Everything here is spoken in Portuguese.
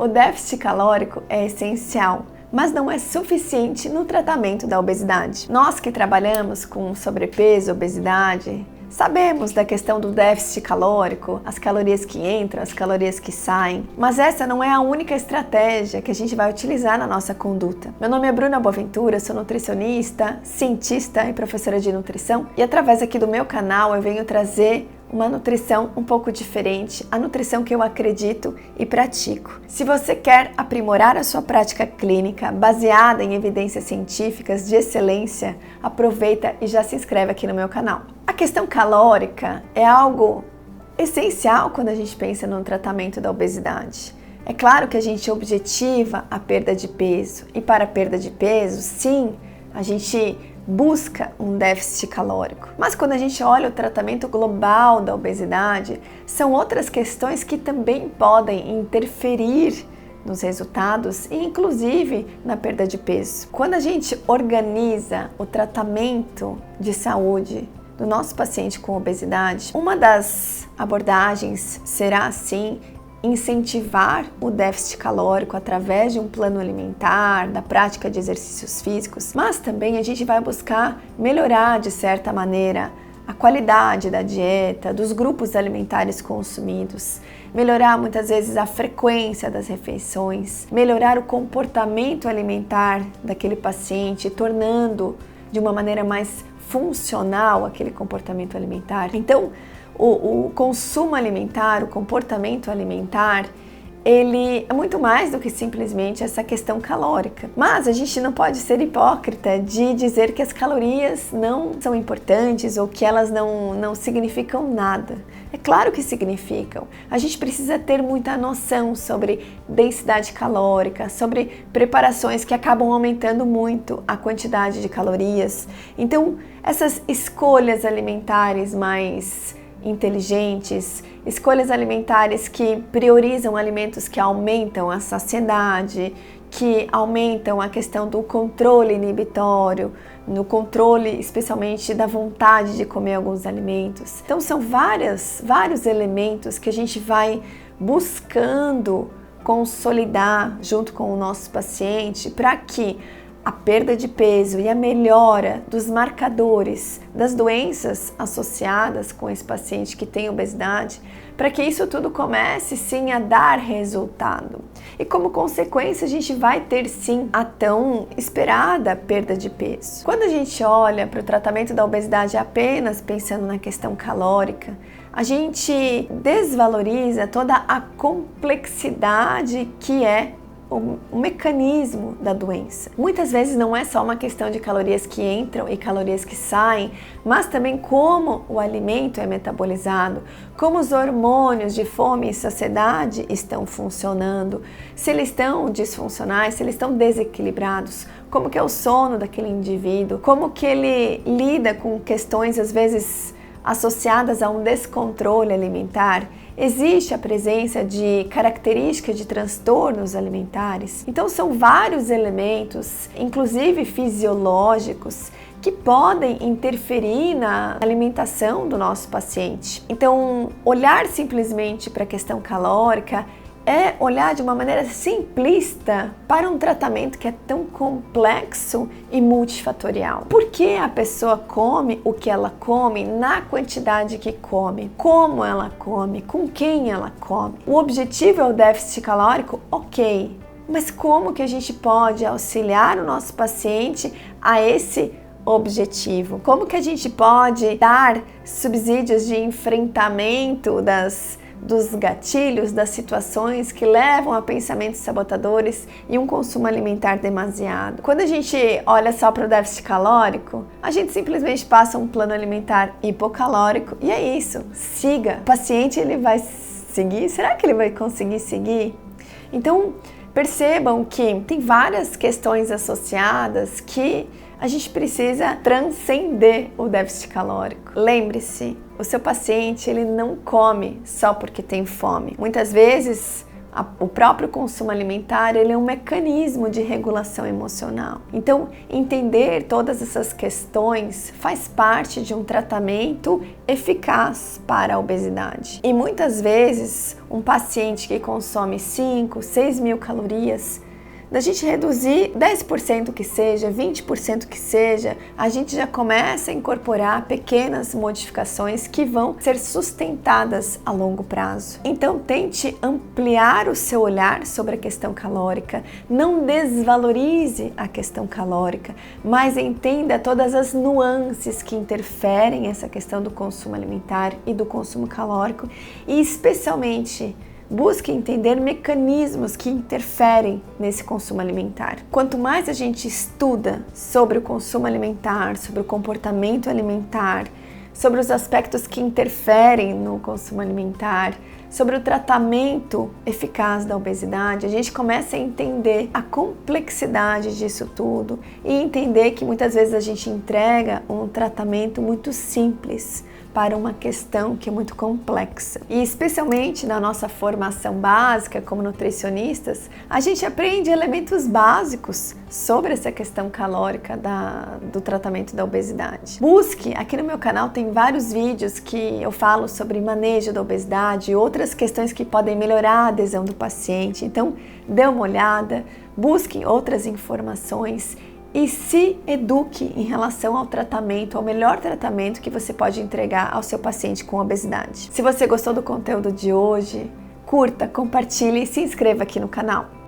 O déficit calórico é essencial, mas não é suficiente no tratamento da obesidade. Nós que trabalhamos com sobrepeso, obesidade, sabemos da questão do déficit calórico, as calorias que entram, as calorias que saem, mas essa não é a única estratégia que a gente vai utilizar na nossa conduta. Meu nome é Bruna Boaventura, sou nutricionista, cientista e professora de nutrição, e através aqui do meu canal eu venho trazer uma nutrição um pouco diferente, a nutrição que eu acredito e pratico. Se você quer aprimorar a sua prática clínica baseada em evidências científicas de excelência, aproveita e já se inscreve aqui no meu canal. A questão calórica é algo essencial quando a gente pensa no tratamento da obesidade. É claro que a gente objetiva a perda de peso e para a perda de peso, sim, a gente busca um déficit calórico. Mas quando a gente olha o tratamento global da obesidade, são outras questões que também podem interferir nos resultados e inclusive na perda de peso. Quando a gente organiza o tratamento de saúde do nosso paciente com obesidade, uma das abordagens será assim incentivar o déficit calórico através de um plano alimentar, da prática de exercícios físicos, mas também a gente vai buscar melhorar de certa maneira a qualidade da dieta, dos grupos alimentares consumidos, melhorar muitas vezes a frequência das refeições, melhorar o comportamento alimentar daquele paciente, tornando de uma maneira mais funcional aquele comportamento alimentar. Então, o consumo alimentar, o comportamento alimentar, ele é muito mais do que simplesmente essa questão calórica. Mas a gente não pode ser hipócrita de dizer que as calorias não são importantes ou que elas não significam nada. É claro que significam. A gente precisa ter muita noção sobre densidade calórica, sobre preparações que acabam aumentando muito a quantidade de calorias. Então, essas escolhas alimentares mais inteligentes, escolhas alimentares que priorizam alimentos que aumentam a saciedade, que aumentam a questão do controle inibitório, no controle especialmente da vontade de comer alguns alimentos. Então são vários elementos que a gente vai buscando consolidar junto com o nosso paciente para que a perda de peso e a melhora dos marcadores das doenças associadas com esse paciente que tem obesidade, para que isso tudo comece sim a dar resultado. E como consequência a gente vai ter sim a tão esperada perda de peso. Quando a gente olha para o tratamento da obesidade apenas pensando na questão calórica, a gente desvaloriza toda a complexidade que é o mecanismo da doença. Muitas vezes não é só uma questão de calorias que entram e calorias que saem, mas também como o alimento é metabolizado, como os hormônios de fome e saciedade estão funcionando, se eles estão disfuncionais, se eles estão desequilibrados, como que é o sono daquele indivíduo, como que ele lida com questões às vezes associadas a um descontrole alimentar. Existe a presença de características de transtornos alimentares. Então são vários elementos, inclusive fisiológicos, que podem interferir na alimentação do nosso paciente. Então, olhar simplesmente para a questão calórica é olhar de uma maneira simplista para um tratamento que é tão complexo e multifatorial. Por que a pessoa come o que ela come, na quantidade que come, como ela come, com quem ela come? O objetivo é o déficit calórico? Ok, mas como que a gente pode auxiliar o nosso paciente a esse objetivo? Como que a gente pode dar subsídios de enfrentamento dos gatilhos, das situações que levam a pensamentos sabotadores e um consumo alimentar demasiado? Quando a gente olha só para o déficit calórico, a gente simplesmente passa um plano alimentar hipocalórico e é isso, siga. O paciente ele vai seguir? Será que ele vai conseguir seguir? Então, percebam que tem várias questões associadas que a gente precisa transcender o déficit calórico. Lembre-se, o seu paciente ele não come só porque tem fome. Muitas vezes O próprio consumo alimentar, ele é um mecanismo de regulação emocional. Então, entender todas essas questões faz parte de um tratamento eficaz para a obesidade. E muitas vezes, um paciente que consome 5, 6 mil calorias, da gente reduzir 10% que seja, 20% que seja, a gente já começa a incorporar pequenas modificações que vão ser sustentadas a longo prazo. Então tente ampliar o seu olhar sobre a questão calórica, não desvalorize a questão calórica, mas entenda todas as nuances que interferem nessa questão do consumo alimentar e do consumo calórico e especialmente busque entender mecanismos que interferem nesse consumo alimentar. Quanto mais a gente estuda sobre o consumo alimentar, sobre o comportamento alimentar, sobre os aspectos que interferem no consumo alimentar, sobre o tratamento eficaz da obesidade, a gente começa a entender a complexidade disso tudo e entender que muitas vezes a gente entrega um tratamento muito simples para uma questão que é muito complexa. E especialmente na nossa formação básica como nutricionistas, a gente aprende elementos básicos sobre essa questão calórica do tratamento da obesidade. Busque, aqui no meu canal tem vários vídeos que eu falo sobre manejo da obesidade e outras questões que podem melhorar a adesão do paciente. Então, dê uma olhada, busque outras informações e se eduque em relação ao tratamento, ao melhor tratamento que você pode entregar ao seu paciente com obesidade. Se você gostou do conteúdo de hoje, curta, compartilhe e se inscreva aqui no canal.